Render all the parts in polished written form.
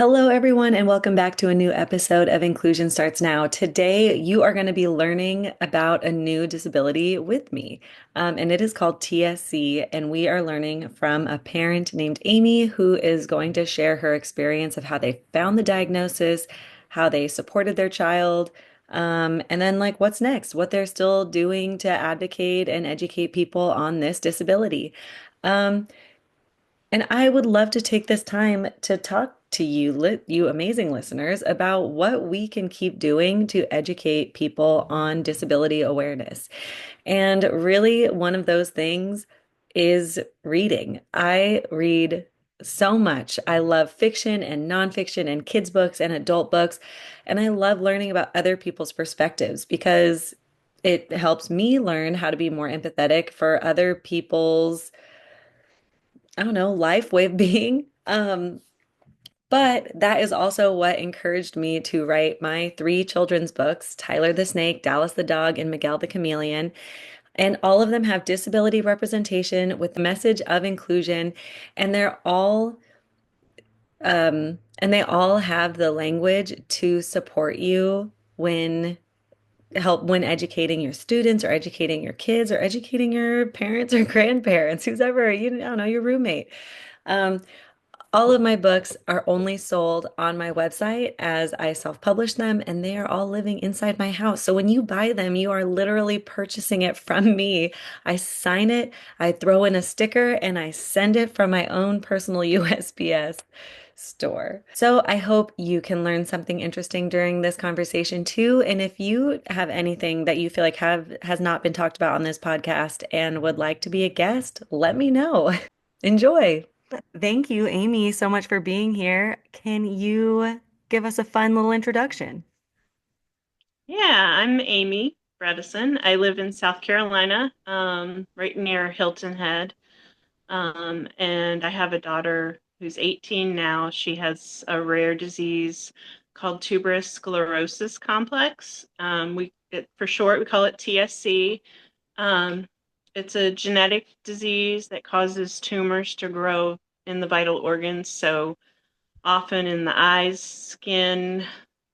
Hello, everyone, and welcome back to a new episode of Inclusion Starts Now. Today, you are going to be learning about a new disability with me, and it is called TSC. And we are learning from a parent named Amy who is going to share her experience of how they found the diagnosis, how they supported their child, and then, like, what's next, what they're still doing to advocate and educate people on this disability. Um, and I would love to take this time to talk to you, you amazing listeners, about what we can keep doing to educate people on disability awareness. And really, one of those things is reading. I read so much. I love fiction and nonfiction and kids' books and adult books. And I love learning about other people's perspectives because it helps me learn how to be more empathetic for other people's, I don't know, life way of being. But that is also what encouraged me to write my three children's books, Tyler the Snake, Dallas the Dog, and Miguel the Chameleon. And all of them have disability representation with the message of inclusion. And they all have the language to support you when educating your students or educating your kids or educating your parents or grandparents, who's ever, you don't know, your roommate. Um, All of my books are only sold on my website as I self-publish them, and they are all living inside my house. So when you buy them, you are literally purchasing it from me. I sign it, I throw in a sticker, and I send it from my own personal USPS store. So I hope you can learn something interesting during this conversation too. And if you have anything that you feel like have has not been talked about on this podcast and would like to be a guest, let me know. Enjoy. Thank you, Amy, so much for being here. Can you give us a fun little introduction? Yeah, I'm Amy Bredesen. I live in South Carolina, right near Hilton Head. And I have a daughter who's 18 now. She has a rare disease called Tuberous Sclerosis Complex. For short, we call it TSC. Um, it's a genetic disease that causes tumors to grow in the vital organs. So often in the eyes, skin,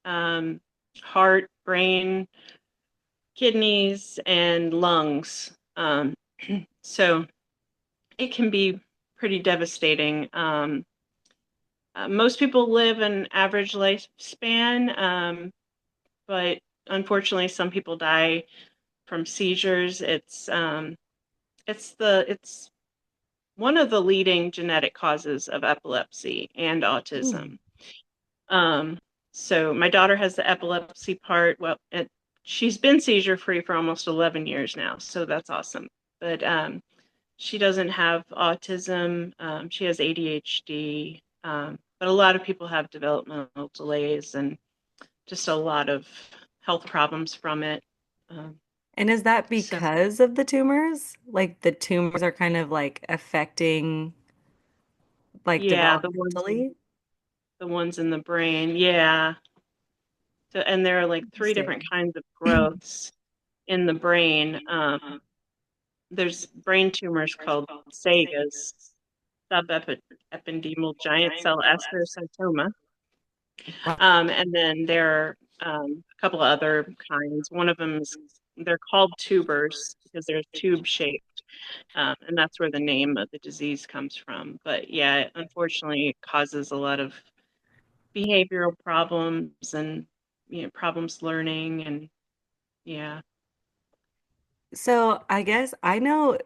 um, heart, brain, kidneys, and lungs. So it can be pretty devastating. Most people live an average lifespan, but unfortunately, some people die from seizures. It's one of the leading genetic causes of epilepsy and Hmm. autism. Um, so my daughter has the epilepsy part. Well, she's been seizure free for almost 11 years now, so that's awesome. But she doesn't have autism. She has ADHD. But a lot of people have developmental delays and just a lot of health problems from it. Um, And is that so because of the tumors? Like the tumors are kind of like affecting like yeah, developmentally? the ones in the brain, yeah. So, and there are like three different Interesting. kinds of growths in the brain. There's brain tumors called SAGAs, subependymal giant cell astrocytoma. Wow. And then there are a couple of other kinds. One of them is they're called tubers because they're tube shaped, and that's where the name of the disease comes from. But yeah, unfortunately, it causes a lot of behavioral problems and problems learning and yeah. So I guess I know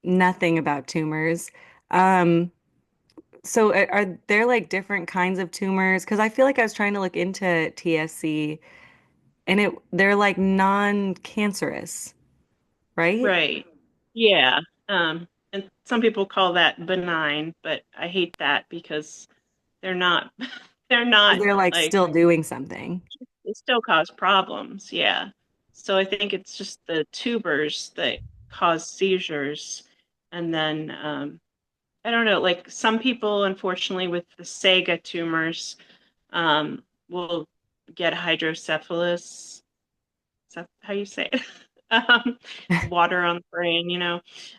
nothing about tumors. Um, so are there like different kinds of tumors? Because I feel like I was trying to look into TSC and they're like non-cancerous, right? Right. Yeah. And some people call that benign, but I hate that because they're not they're Because not they're like like still doing something. they still cause problems. Yeah. So I think it's just the tubers that cause seizures. And then I don't know, like some people, unfortunately, with the Saga tumors, will get hydrocephalus. Is that how you say it? Water on the brain.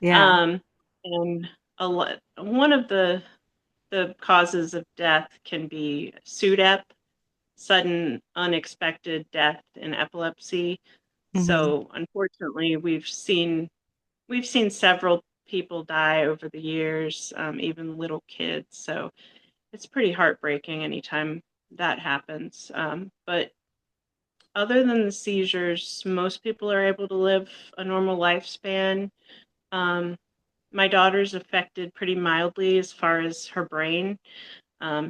Yeah. Um, and one of the the causes of death can be SUDEP, sudden unexpected death in epilepsy. Hmm. So unfortunately, we've seen several people die over the years, even little kids. So it's pretty heartbreaking anytime that happens. But other than the seizures, most people are able to live a normal lifespan. Um, my daughter's affected pretty mildly as far as her brain.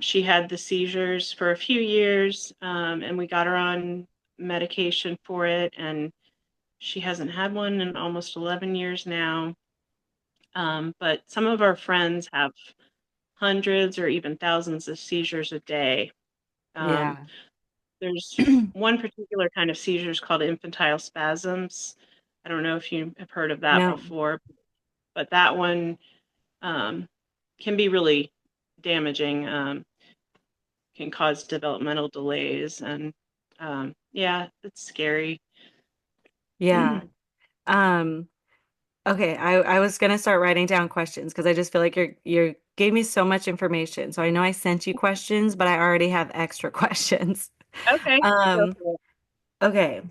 She had the seizures for a few years, and we got her on medication for it, and she hasn't had one in almost 11 years now. But some of our friends have hundreds or even thousands of seizures a day. Um, Yeah. there's one particular kind of seizures called infantile spasms. I don't know if you have heard of that No. before, but that one um, can be really damaging, can cause developmental delays, and yeah, it's scary. Yeah. Um, okay, I was gonna start writing down questions because I just feel like you're gave me so much information. So I know I sent you questions, but I already have extra questions. Okay, go Um, for it. okay.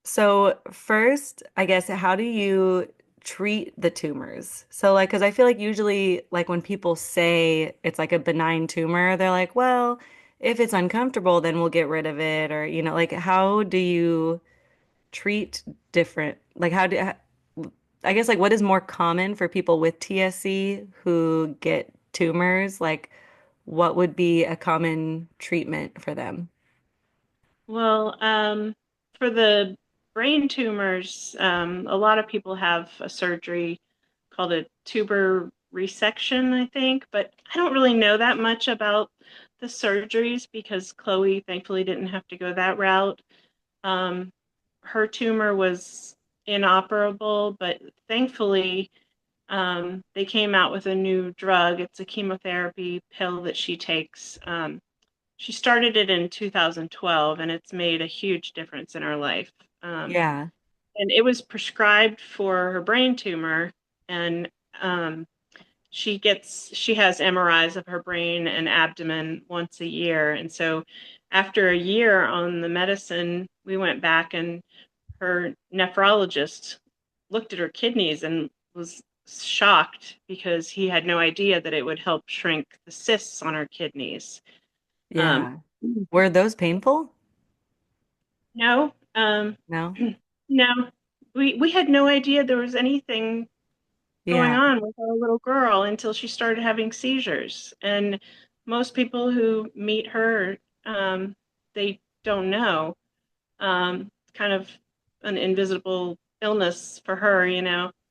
So first, I guess, how do you treat the tumors? So like, because I feel like usually like when people say it's like a benign tumor, they're like, well, if it's uncomfortable, then we'll get rid of it, or like how do you treat different, like I guess like what is more common for people with TSC who get tumors? Like what would be a common treatment for them? Well, for the brain tumors, a lot of people have a surgery called a tuber resection, I think, but I don't really know that much about the surgeries because Chloe thankfully didn't have to go that route. Um, her tumor was inoperable, but thankfully, they came out with a new drug. It's a chemotherapy pill that she takes. She started it in 2012, and it's made a huge difference in her life. Um, Yeah. and it was prescribed for her brain tumor, and um, she has MRIs of her brain and abdomen once a year. And so, after a year on the medicine, we went back, and her nephrologist looked at her kidneys and was shocked because he had no idea that it would help shrink the cysts on her kidneys. Um, Yeah. Were those painful? no, No? no, we had no idea there was anything going Yeah. on with our little girl until she started having seizures. And most people who meet her, they don't know. Kind of an invisible illness for her.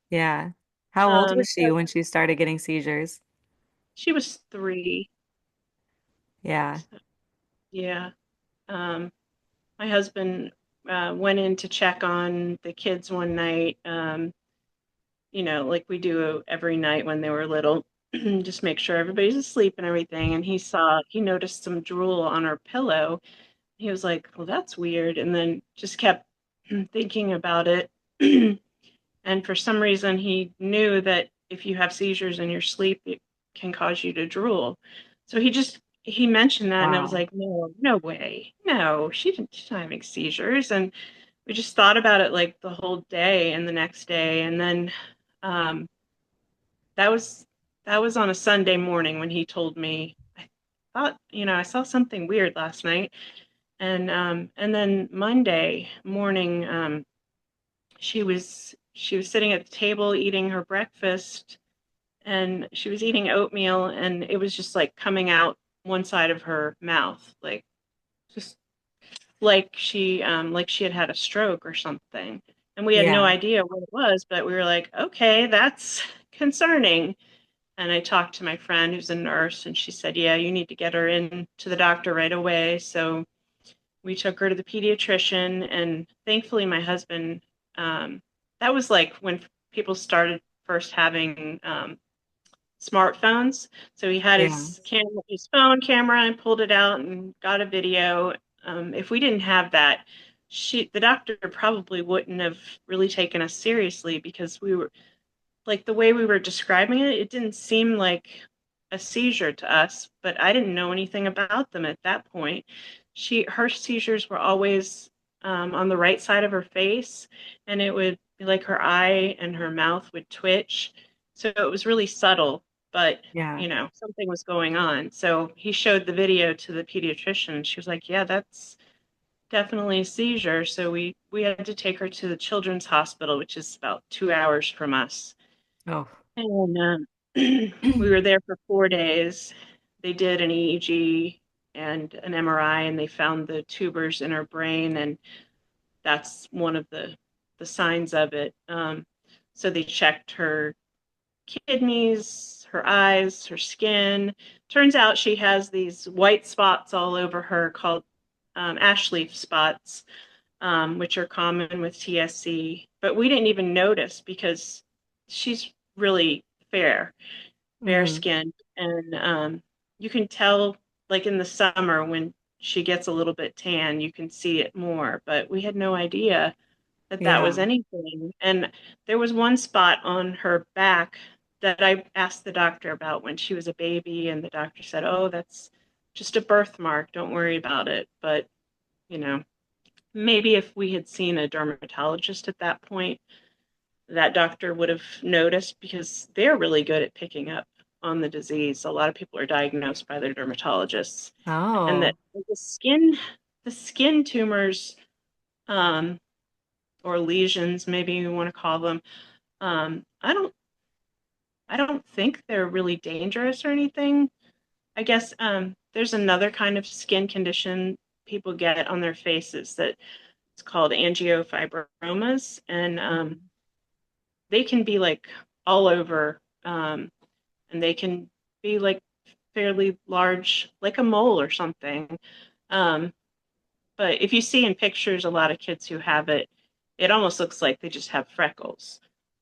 Yeah. How old was she So when she started getting seizures? she was 3. Yeah. So, yeah. Um, my husband went in to check on the kids one night, like we do every night when they were little, just make sure everybody's asleep and everything. And he noticed some drool on her pillow. He was like, well, that's weird. And then just kept thinking about it. And for some reason, he knew that if you have seizures in your sleep, it can cause you to drool. So he mentioned that, and I was Wow. like, no, no way, no, she's not having seizures. And we just thought about it like the whole day and the next day, and then um, that was that was on a Sunday morning when he told me. I thought, I saw something weird last night, and then Monday morning, she was sitting at the table eating her breakfast, and she was eating oatmeal, and it was just like coming out one side of her mouth, like just like she had had a stroke or something. And we had no Yeah. idea what it was, but we were like, okay, that's concerning. And I talked to my friend who's a nurse, and she said, yeah, you need to get her in to the doctor right away. So we took her to the pediatrician, and thankfully my husband, um, that was like when people started first having smartphones. So he had Yeah. his phone camera, and pulled it out and got a video. If we didn't have that, the doctor probably wouldn't have really taken us seriously, because we were like, the way we were describing it, it didn't seem like a seizure to us, but I didn't know anything about them at that point. Her seizures were always on the right side of her face, and it would be like her eye and her mouth would twitch. So it was really subtle, but Yeah. something was going on. So he showed the video to the pediatrician, and she was like, "Yeah, that's definitely a seizure." So we had to take her to the children's hospital, which is about 2 hours from us. Oh. And we were there for 4 days. They did an EEG and an MRI, and they found the tubers in her brain, and that's one of the signs of it. So they checked her kidneys, her eyes, her skin. Turns out she has these white spots all over her called ash leaf spots, which are common with TSC. But we didn't even notice because she's really fair Mm. skin. And you can tell, like in the summer when she gets a little bit tan, you can see it more. But we had no idea that that was Yeah. anything. And there was one spot on her back that I asked the doctor about when she was a baby, and the doctor said, "Oh, that's just a birthmark. Don't worry about it." But, you know, maybe if we had seen a dermatologist at that point, that doctor would have noticed because they're really good at picking up on the disease. A lot of people are diagnosed by their dermatologists, and that Oh. the skin tumors, um, or lesions, maybe you want to call them, um, I don't I don't think they're really dangerous or anything. I guess there's another kind of skin condition people get on their faces that it's called angiofibromas, and Mhm. they can be like all over, and they can be like fairly large, like a mole or something. Um, but if you see in pictures a lot of kids who have it, it almost looks like they just have freckles.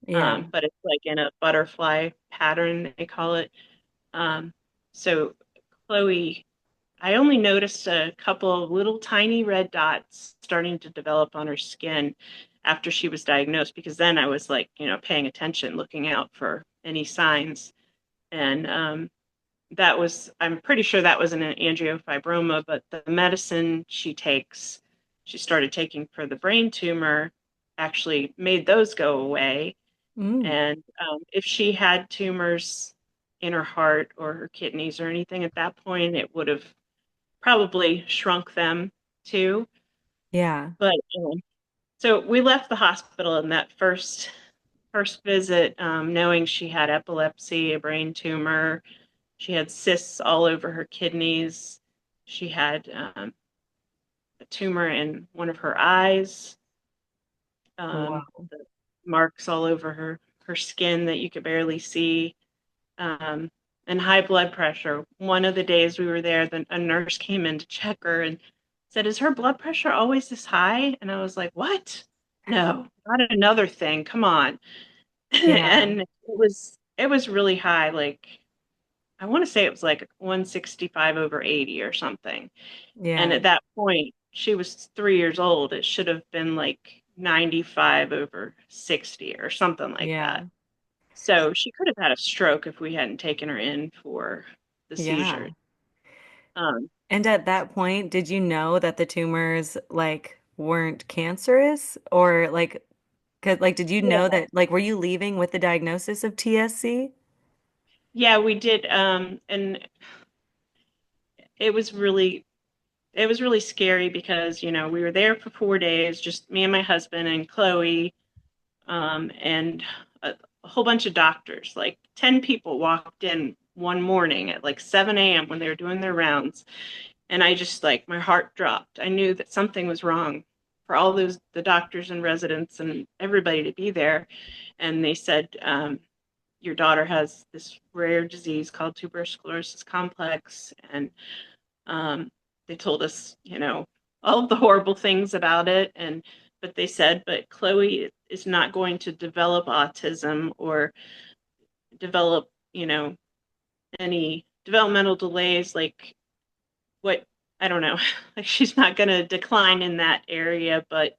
Yeah. But it's like in a butterfly pattern, they call it. Um, so Chloe, I only noticed a couple of little tiny red dots starting to develop on her skin after she was diagnosed, because then I was like, paying attention, looking out for any signs. And I'm pretty sure that was an angiofibroma, but the medicine she started taking for the brain tumor actually made those go away. Mm. And if she had tumors in her heart or her kidneys or anything at that point, it would have probably shrunk them too. Yeah. But so we left the hospital in that first visit, knowing she had epilepsy, a brain tumor. She had cysts all over her kidneys. She had a tumor in one of her eyes, Wow. the marks all over her skin that you could barely see, um, and high blood pressure. One of the days we were there, a nurse came in to check her and said, "Is her blood pressure always this high?" And I was like, "What? No, not another thing. Come on." Yeah. And it was really high. Like, I want to say it was like 165 over 80 or something. And Yeah. at that point, she was 3 years old. It should have been like 95 over 60 or something like that. Yeah. So she could have had a stroke if we hadn't taken her in for the seizure. Yeah. Um, And at that point, did you know that the tumors like weren't cancerous or like 'cause like did you know yeah, that like were you leaving with the diagnosis of TSC? yeah, we did. And it was really, it was really scary because we were there for 4 days, just me and my husband and Chloe, and a whole bunch of doctors. Like 10 people walked in one morning at like 7 a.m. when they were doing their rounds. And I just, like, my heart dropped. I knew that something was wrong for all the doctors and residents and everybody to be there. And they said, your daughter has this rare disease called Tuberous Sclerosis Complex. And um, they told us, all of the horrible things about it. But they said, but Chloe is not going to develop autism or develop, any developmental delays like what, I don't know. Like, she's not going to decline in that area, but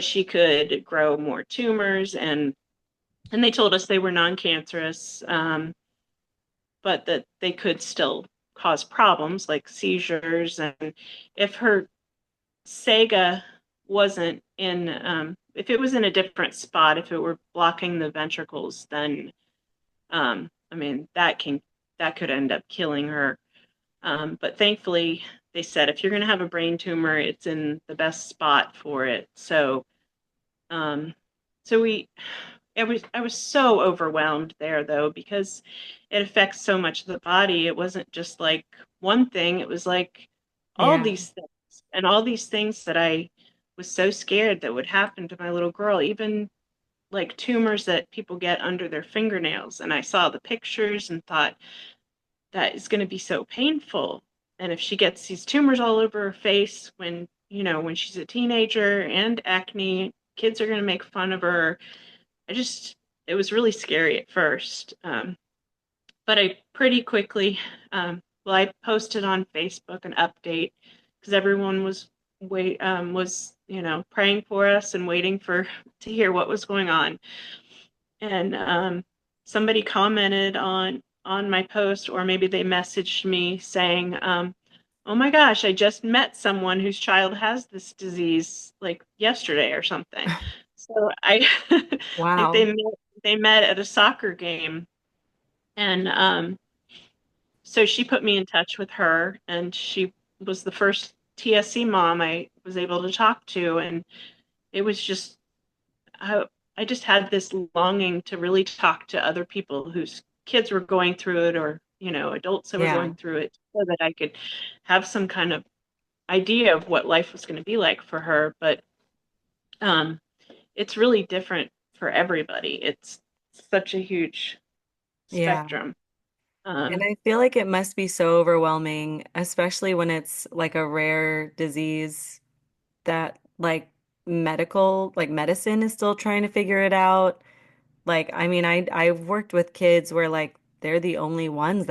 she could grow more tumors, and they told us they were non-cancerous. but that they could still cause problems like seizures. And if her Sega wasn't in, if it was in a different spot, if it were blocking the ventricles, then I mean that could end up killing her. But thankfully, they said if you're going to have a brain tumor, it's in the best spot for it. Um, so we, I was so overwhelmed there though because it affects so much of the body. It wasn't just like one thing; it was like all Yeah. these things and all these things that I was so scared that would happen to my little girl. Even like tumors that people get under their fingernails, and I saw the pictures and thought that is going to be so painful. And if she gets these tumors all over her face when, when she's a teenager and acne, kids are going to make fun of her. I just, it was really scary at first. But I pretty quickly, well, I posted on Facebook an update because everyone was, praying for us and waiting for to hear what was going on. And somebody commented on my post, or maybe they messaged me saying, "Oh my gosh, I just met someone whose child has this disease like yesterday or something." So I like Wow. they met at a soccer game, and so she put me in touch with her, and she was the first TSC mom I was able to talk to, and it was just I, I just had this longing to really talk to other people whose kids were going through it, or, adults that were going Yeah. through it, so that I could have some kind of idea of what life was going to be like for her. But um, it's really different for everybody. It's such a huge Yeah. spectrum. And Um, I feel like it must be so overwhelming, especially when it's like a rare disease that like medicine is still trying to figure it out. Like, I mean, I've worked with kids where like they're the only ones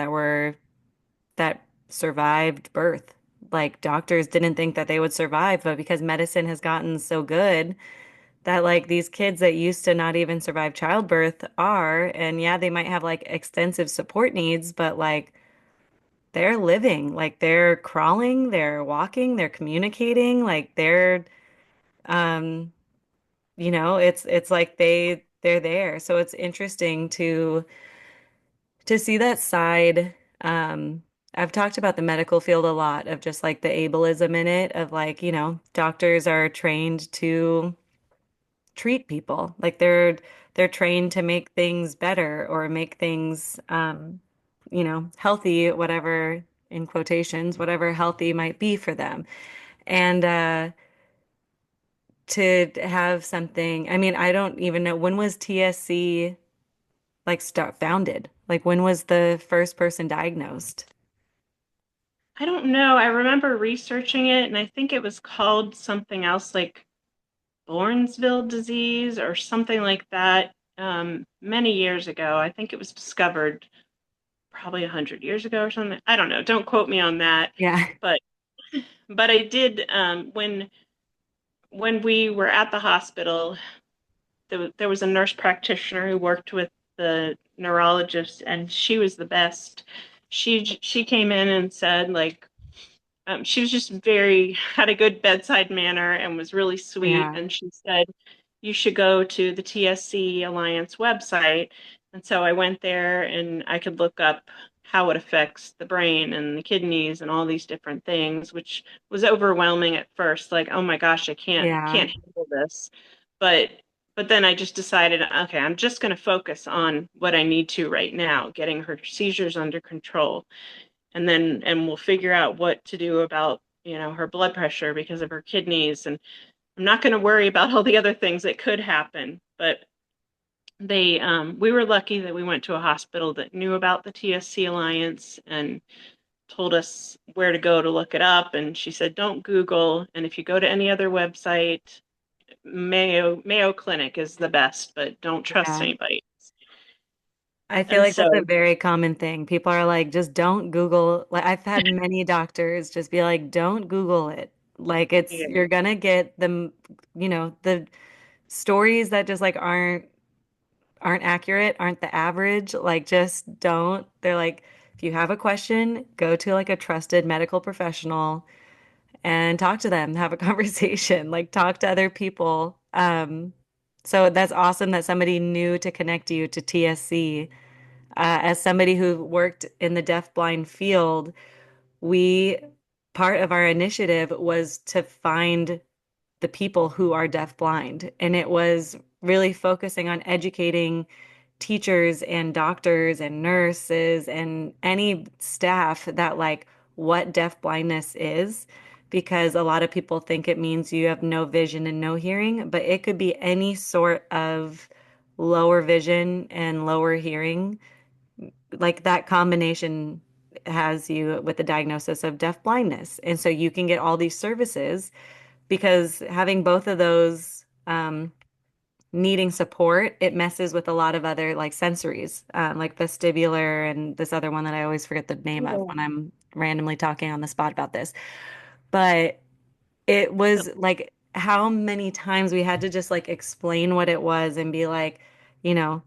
that survived birth. Like doctors didn't think that they would survive, but because medicine has gotten so good that like these kids that used to not even survive childbirth are, and yeah, they might have like extensive support needs, but like they're living, like they're crawling, they're walking, they're communicating, like they're um it's like they're there. So it's interesting to see that side. I've talked about the medical field a lot of just like the ableism in it of like, doctors are trained to treat people. Like they're trained to make things better or make things healthy, whatever in quotations, whatever healthy might be for them. And to have something, I mean, I don't even know when was TSC like start founded? Like when was the first person diagnosed? I don't know. I remember researching it, and I think it was called something else like Bournesville disease or something like that many years ago. I think it was discovered probably 100 years ago or something. I don't know. Don't quote me on that. Yeah. But I did when we were at the hospital. There was a nurse practitioner who worked with the neurologist, and she was the best. She came in and said like she was just had a good bedside manner and was really sweet. Yeah. And she said, you should go to the TSC Alliance website. And so I went there and I could look up how it affects the brain and the kidneys and all these different things, which was overwhelming at first. Like, oh my gosh, I Yeah. can't handle this. But then I just decided, okay, I'm just going to focus on what I need to right now, getting her seizures under control, and we'll figure out what to do about her blood pressure because of her kidneys. And I'm not going to worry about all the other things that could happen. But we were lucky that we went to a hospital that knew about the TSC Alliance and told us where to go to look it up. And she said, don't Google, and if you go to any other website, Mayo Clinic is the best, but don't trust Yeah. anybody. I feel And like that's a so very common thing. People are like, just don't Google. Like I've had many doctors just be like, don't Google it. Like it's yeah, you're gonna get the stories that just like aren't accurate, aren't the average. Like just don't. They're like if you have a question, go to like a trusted medical professional and talk to them, have a conversation, like talk to other people. So that's awesome that somebody knew to connect you to TSC. As somebody who worked in the deaf-blind field, we part of our initiative was to find the people who are deaf-blind, and it was really focusing on educating teachers and doctors and nurses and any staff that like what deaf blindness is, because a lot of people think it means you have no vision and no hearing, but it could be any sort of lower vision and lower hearing. Like that combination has you with the diagnosis of deaf blindness. And so you can get all these services because having both of those needing support, it messes with a lot of other like sensories, like vestibular and this other one that I always forget the name of Yeah. when I'm randomly talking on the spot about this. But it was like how many times we had to just like explain what it was and be like, you know,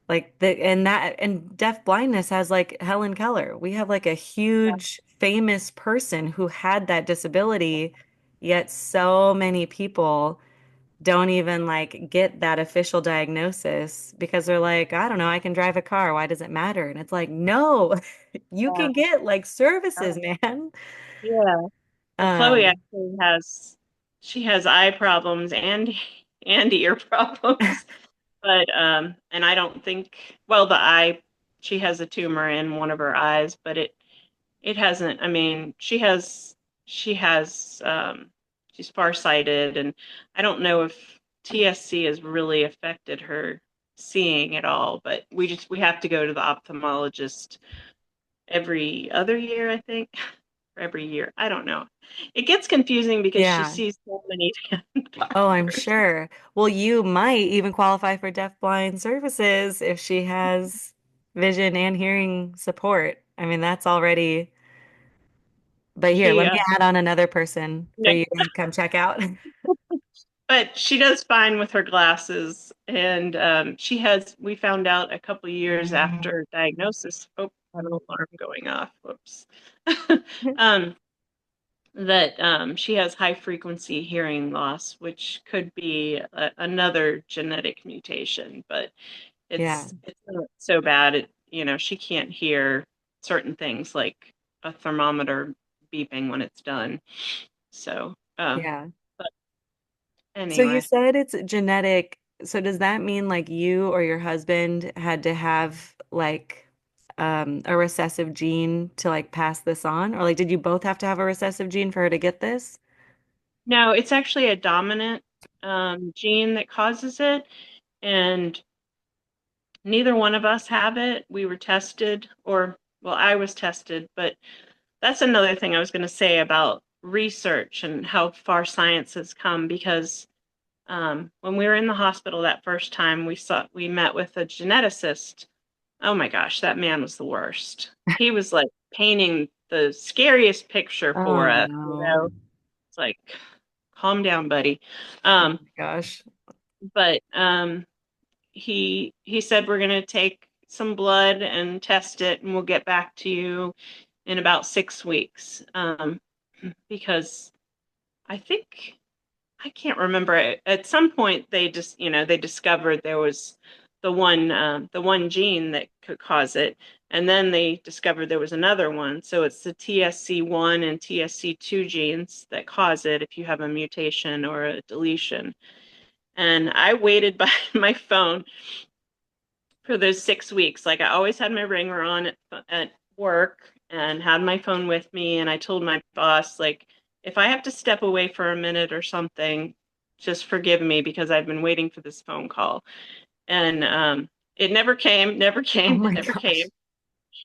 like the and that and deaf blindness has like Helen Keller. We have like a huge famous person who had that disability, yet so many people don't even like get that official diagnosis because they're like, I don't know, I can drive a car. Why does it matter? And it's like, no, you Yeah. can get like services, man. Yeah. Well, Chloe Um, actually she has eye problems and ear problems. But and I don't think, well, the eye, she has a tumor in one of her eyes, but it hasn't, I mean, she has she's farsighted, and I don't know if TSC has really affected her seeing at all, but we have to go to the ophthalmologist every other year, I think, or every year. I don't know. It gets confusing because she yeah. sees so many Oh, I'm doctors. sure. Well, you might even qualify for deaf-blind services if she has vision and hearing support. I mean, that's already, but here, She let me add on another person for no, you to come check out. but she does fine with her glasses, and we found out a couple years after diagnosis. Oh, I have an alarm going off. Whoops. um, that she has high frequency hearing loss, which could be another genetic mutation, but Yeah, it's not so bad. She can't hear certain things like a thermometer beeping when it's done. So, yeah. but So you anyway. said it's genetic. So does that mean like you or your husband had to have like a recessive gene to like pass this on? Or like did you both have to have a recessive gene for her to get this? No, it's actually a dominant gene that causes it, and neither one of us have it. We were tested, or, well, I was tested, but that's another thing I was going to say about research and how far science has come because when we were in the hospital that first time, we met with a geneticist. Oh my gosh, that man was the worst. He was like painting the scariest picture Oh for us, no. It's like, calm down, buddy. Oh Um, my gosh. but he said we're going to take some blood and test it, and we'll get back to you in about 6 weeks. Because I think I can't remember. At some point, they just they discovered there was the one gene that could cause it, and then they discovered there was another one. So it's the TSC1 and TSC2 genes that cause it if you have a mutation or a deletion. And I waited by my phone for those 6 weeks. Like I always had my ringer on at work and had my phone with me. And I told my boss, like, if I have to step away for a minute or something, just forgive me because I've been waiting for this phone call. And it never came, never Oh came, my never came.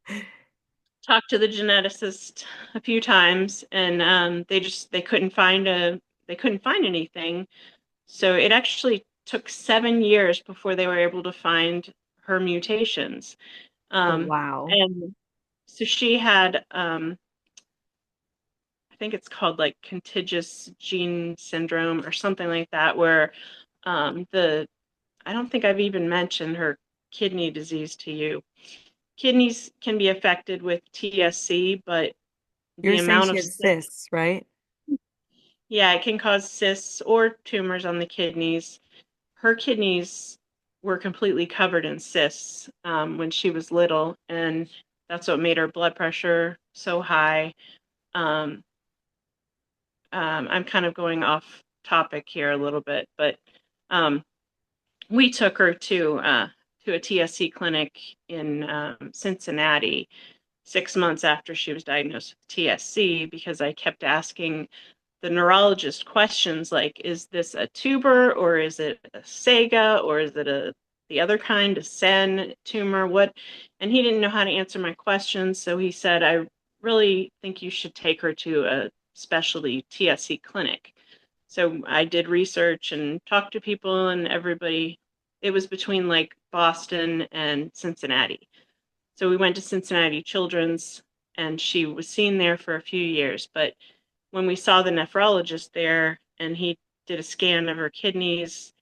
gosh. Talked to the geneticist a few times, and they couldn't find anything. So it actually took 7 years before they were able to find her mutations. Oh Um, wow. and so she had, I think it's called like contiguous gene syndrome or something like that, where I don't think I've even mentioned her kidney disease to you. kidneys can be affected with TSC, but You the were saying amount she of had cysts, right? yeah, it can cause cysts or tumors on the kidneys. Her kidneys were completely covered in cysts when she was little, and that's what made her blood pressure so high. Um, I'm kind of going off topic here a little bit, but um, we took her to a TSC clinic in Cincinnati 6 months after she was diagnosed with TSC because I kept asking the neurologist questions like, is this a tuber or is it a Sega or is it the other kind, a Sen tumor? What? And he didn't know how to answer my questions, so he said, I really think you should take her to a specialty TSC clinic. So I did research and talked to people and everybody. It was between like Boston and Cincinnati. So we went to Cincinnati Children's and she was seen there for a few years. But when we saw the nephrologist there and he did a scan of her kidneys,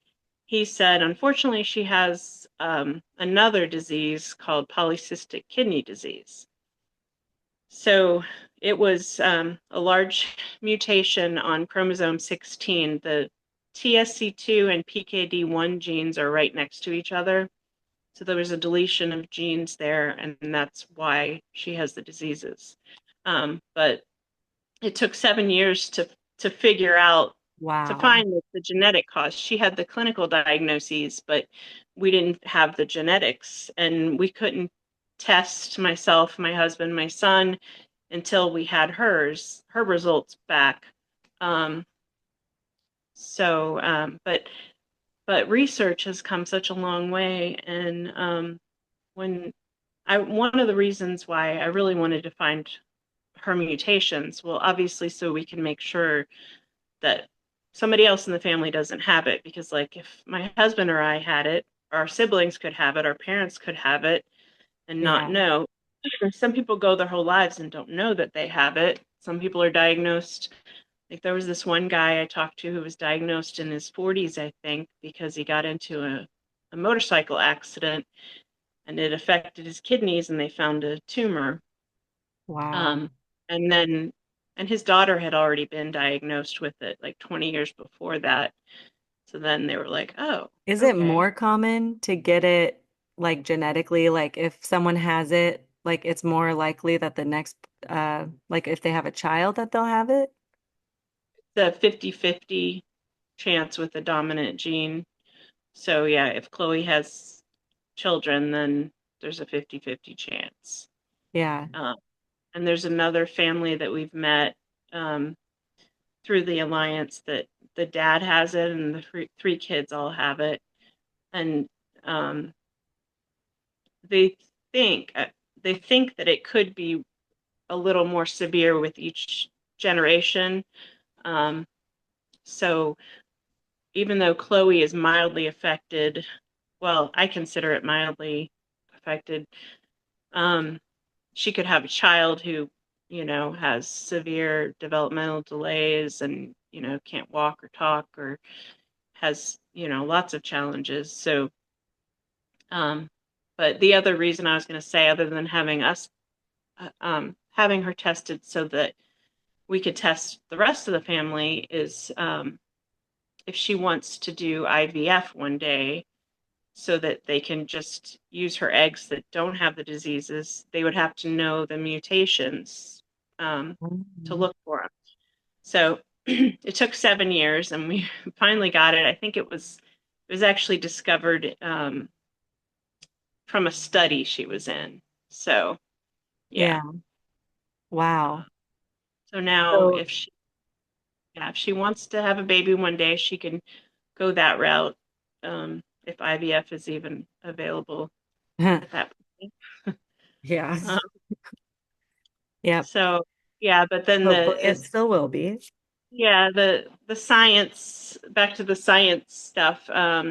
he said, unfortunately, she has another disease called polycystic kidney disease. So it was a large mutation on chromosome 16. The TSC2 and PKD1 genes are right next to each other. So there was a deletion of genes there, and that's why she has the diseases. But it took 7 years to figure out to Wow. find the genetic cause. She had the clinical diagnoses, but we didn't have the genetics, and we couldn't test myself, my husband, my son until we had her results back. Um, but research has come such a long way, and when one of the reasons why I really wanted to find her mutations, well, obviously, so we can make sure that somebody else in the family doesn't have it. Because, like, if my husband or I had it, our siblings could have it, our parents could have it, and not Yeah. know. Some people go their whole lives and don't know that they have it. Some people are diagnosed. Like, there was this one guy I talked to who was diagnosed in his 40s, I think, because he got into a motorcycle accident and it affected his kidneys and they found a tumor. Wow. Um, and then, and his daughter had already been diagnosed with it like 20 years before that. So then they were like, oh, Is it okay. more common to get it like genetically? Like if someone has it, like it's more likely that the next, like if they have a child that they'll have it? The 50-50 chance with the dominant gene. So yeah, if Chloe has children, then there's a 50-50 chance. Yeah. Uh, and there's another family that we've met um, through the alliance that the dad has it and the three kids all have it. And um, they think uh, they think that it could be a little more severe with each generation. Um, so even though Chloe is mildly affected, well, I consider it mildly affected. Um, she could have a child who, has severe developmental delays and, can't walk or talk or has, lots of challenges. So, um, but the other reason I was going to say, other than having her tested so that we could test the rest of the family, is if she wants to do IVF one day so that they can just use her eggs that don't have the diseases, they would have to know the mutations to Mhm. look for them. So it took 7 years, and we finally got it. I think it was actually discovered from a study she was in. So yeah. Yeah. Wow. So now, So, if she wants to have a baby one day, she can go that route. If IVF is even available at that point. yeah. Um, Yep. so yeah, but then Hopefully it still will be. the science, back to the science stuff. I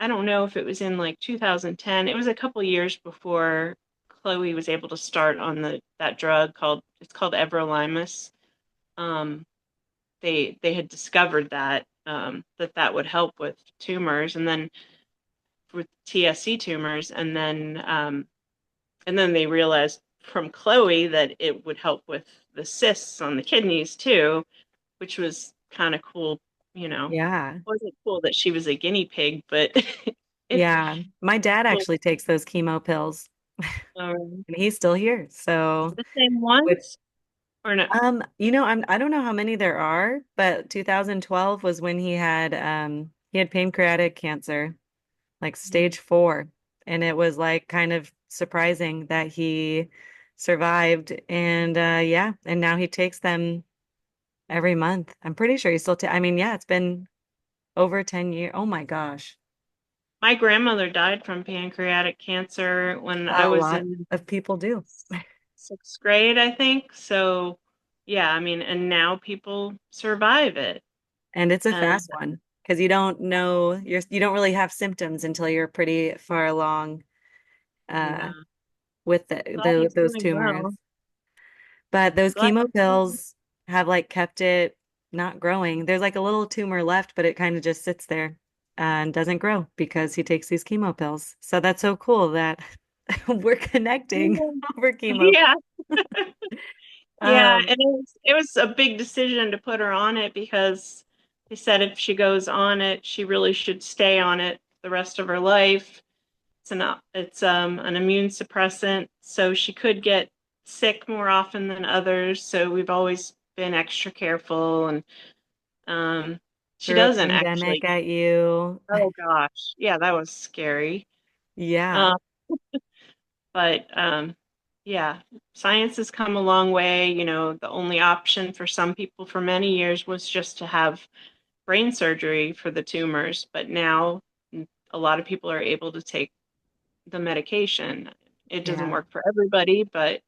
don't know if it was in like 2010. It was a couple years before Chloe was able to start on that drug called everolimus. Um, they had discovered that that would help with tumors, and then with TSC tumors, and then they realized from Chloe that it would help with the cysts on the kidneys too, which was kind of cool. Yeah. It wasn't cool that she was a guinea pig, but it's Yeah. My dad cool. actually takes those chemo pills and he's still here. So The same with ones or no? I don't know how many there are, but 2012 was when he had pancreatic cancer, like stage 4. And it was like kind of surprising that he survived. And yeah, and now he takes them every month. I'm pretty sure he's still I mean, yeah, it's been over 10 years. Oh my gosh. My grandmother died from pancreatic cancer when I A was lot in of people do. sixth grade, I think. So, yeah, I mean, and now people survive it. And it's a And fast one because you don't know you don't really have symptoms until you're pretty far along uh yeah, with glad he's those doing tumors. well. But those Glad chemo he's doing pills have like kept it not growing. There's like a little tumor left, but it kind of just sits there and doesn't grow because he takes these chemo pills. So that's so cool that we're connecting well. over chemo. Yeah, yeah, Um, and it was a big decision to put her on it because they said if she goes on it, she really should stay on it the rest of her life. It's an immune suppressant, so she could get sick more often than others. So we've always been extra careful, and um, she threw a doesn't pandemic actually. at you. Oh gosh, yeah, that was scary. Yeah, Um, but yeah, science has come a long way. The only option for some people for many years was just to have brain surgery for the tumors, but now a lot of people are able to take the medication. It doesn't yeah, work for everybody, but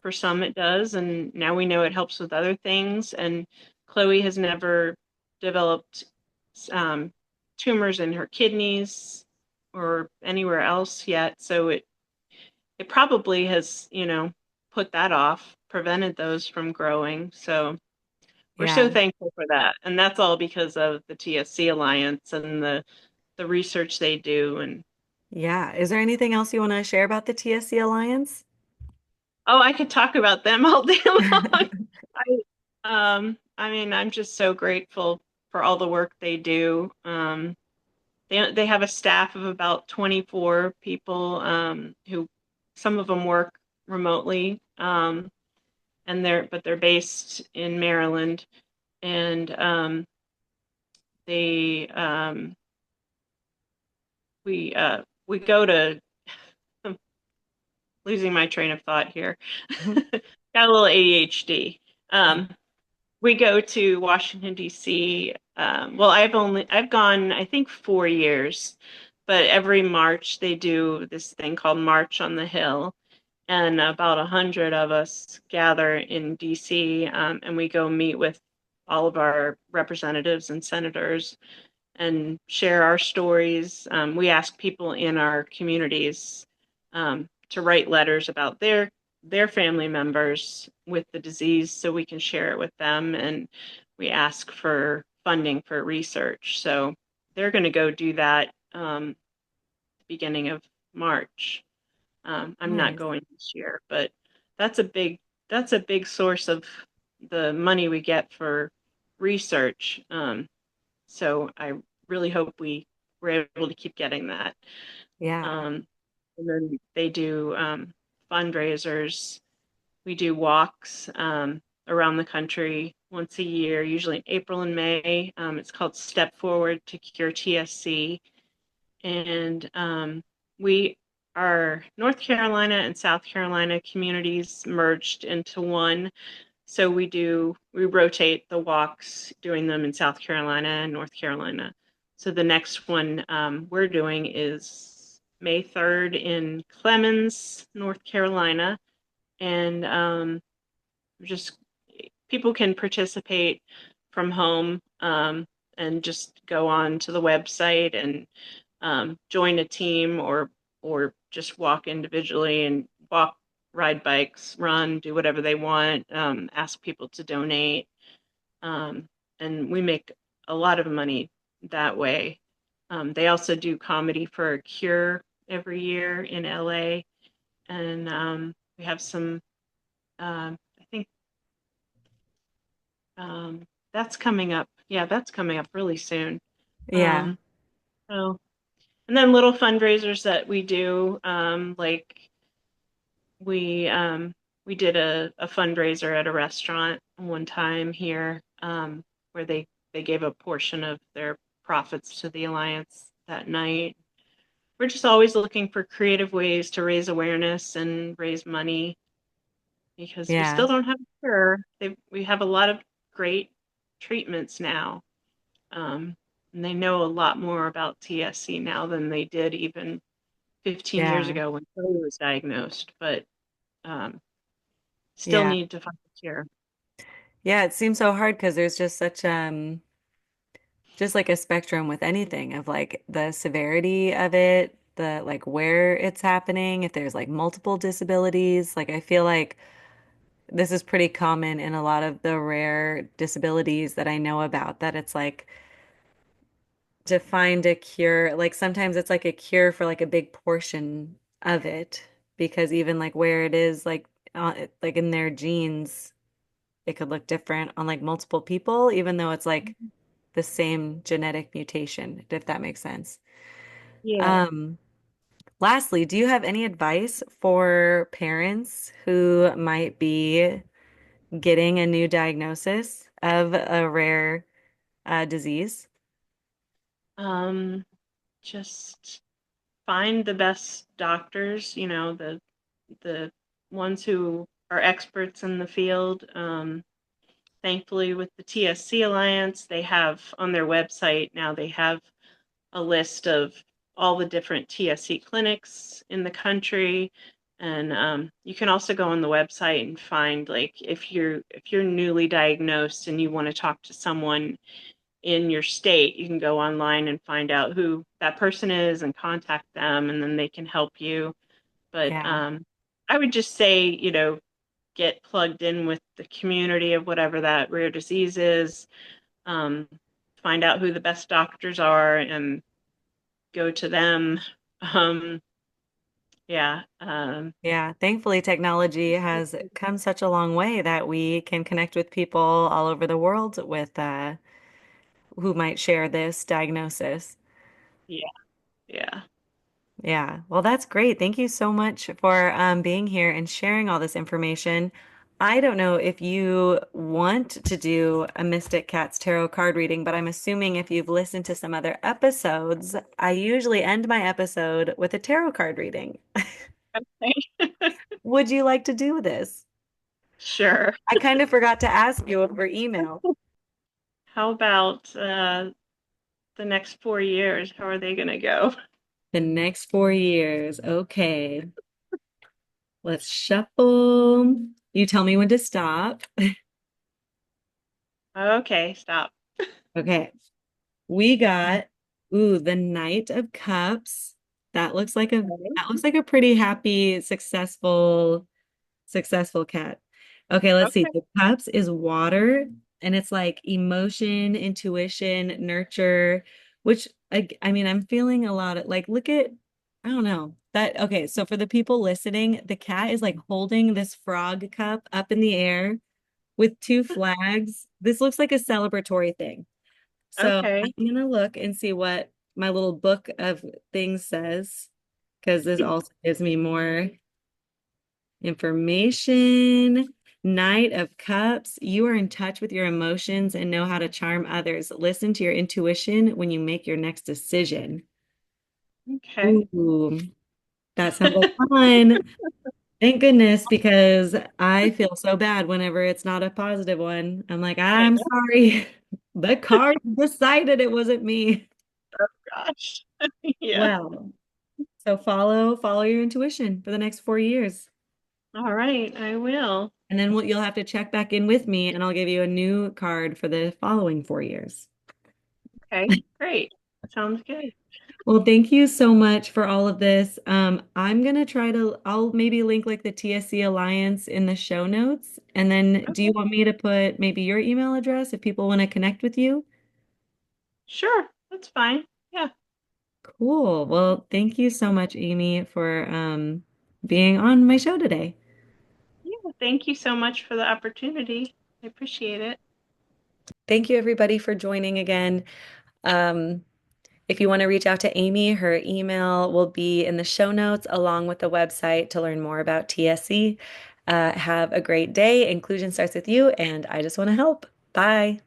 for some it does. And now we know it helps with other things. And Chloe has never developed um, tumors in her kidneys or anywhere else yet. So it probably has, put that off, prevented those from growing. So we're so yeah, thankful for that. And that's all because of the TSC Alliance and the research they do. And yeah. Is there anything else you want to share about the TSC Alliance? oh, I could talk about them all day long. I mean, I'm just so grateful for all the work they do. They have a staff of about 24 people who some of them work remotely, and they're based in Maryland, and they we go to I'm losing my train of thought here. Got a little ADHD. Um, we go to Washington D.C. Well, I've gone I think 4 years, but every March they do this thing called March on the Hill, and about 100 of us gather in D.C. And we go meet with all of our representatives and senators and share our stories. We ask people in our communities to write letters about their family members with the disease so we can share it with them, and we ask for funding for research. So they're going to go do that beginning of March. I'm not Nice. going this year, but that's a big that's a big source of the money we get for research. So I really hope we're able to keep getting that. Yeah. Um, and then they do fundraisers. We do walks around the country once a year, usually in April and May. It's called Step Forward to Cure TSC. And we are North Carolina and South Carolina communities merged into one. So we rotate the walks, doing them in South Carolina and North Carolina. So the next one we're doing is May 3rd in Clemens, North Carolina. And just people can participate from home, and just go on to the website and join a team, or just walk individually and walk, ride bikes, run, do whatever they want, ask people to donate. And we make a lot of money that way. They also do Comedy for a Cure every year in LA, and we have some. I think that's coming up. Yeah, that's coming up really soon. Yeah. Um, so, and then little fundraisers that we do, like we um, we did a fundraiser at a restaurant one time here, where they gave a portion of their profits to the Alliance that night. We're just always looking for creative ways to raise awareness and raise money because we Yeah. still don't have a cure. We have a lot of great treatments now. Um, and they know a lot more about TSC now than they did even 15 years Yeah. ago when Chloe was diagnosed, but um, still Yeah. need to find a cure. Yeah, it seems so hard because there's just such just like a spectrum with anything of like the severity of it, the like where it's happening, if there's like multiple disabilities. Like I feel like this is pretty common in a lot of the rare disabilities that I know about, that it's like to find a cure, like sometimes it's like a cure for like a big portion of it, because even like where it is like in their genes, it could look different on like multiple people, even though it's like the same genetic mutation, if that makes sense. Yeah. Um, Lastly, do you have any advice for parents who might be getting a new diagnosis of a rare disease? Um, just find the best doctors, the ones who are experts in the field. Thankfully, with the TSC Alliance, they have on their website now, they have a list of all the different TSC clinics in the country. And you can also go on the website and find, like, if you're newly diagnosed and you want to talk to someone in your state, you can go online and find out who that person is and contact them, and then they can help you. But Yeah. I would just say, get plugged in with the community of whatever that rare disease is. Um, find out who the best doctors are and go to them. Um, yeah. Yeah, thankfully technology has come such a long way that we can connect with people all over the world with who might share this diagnosis. Yeah. Yeah. Yeah, well, that's great. Thank you so much for being here and sharing all this information. I don't know if you want to do a Mystic Cats tarot card reading, but I'm assuming if you've listened to some other episodes, I usually end my episode with a tarot card reading. Okay. Would you like to do this? Sure. I kind of forgot to ask you over email. How about the next 4 years? How are they going to go? The next 4 years. Okay, let's shuffle. You tell me when to stop. Okay, stop. Okay. We got, ooh, the Knight of Cups. That looks like a pretty happy, successful cat. Okay, let's see. Okay. The cups is water, and it's like emotion, intuition, nurture, which I mean, I'm feeling a lot of like, look at, I don't know. That okay, so for the people listening, the cat is like holding this frog cup up in the air with two flags. This looks like a celebratory thing. So I'm Okay. gonna look and see what my little book of things says, because this also gives me more information. Knight of Cups, you are in touch with your emotions and know how to charm others. Listen to your intuition when you make your next decision. Okay. Ooh, that sounds like fun. Thank goodness, because I feel so bad whenever it's not a positive one. I'm like, I I'm know. sorry. The card decided it wasn't me. Gosh. Yeah. Well, so follow your intuition for the next 4 years. All right. I will. And then you'll have to check back in with me and I'll give you a new card for the following 4 years. Okay. Great. Sounds good. Well, thank you so much for all of this. I'm gonna I'll maybe link like the TSC Alliance in the show notes. And then do you Okay. want me to put maybe your email address if people want to connect with you? Sure. That's fine. Yeah. Cool. Well, thank you so much, Amy, for being on my show today. Yeah, thank you so much for the opportunity. I appreciate it. Thank you, everybody, for joining again. Um, if you want to reach out to Amy, her email will be in the show notes along with the website to learn more about TSC. Have a great day. Inclusion starts with you, and I just want to help. Bye.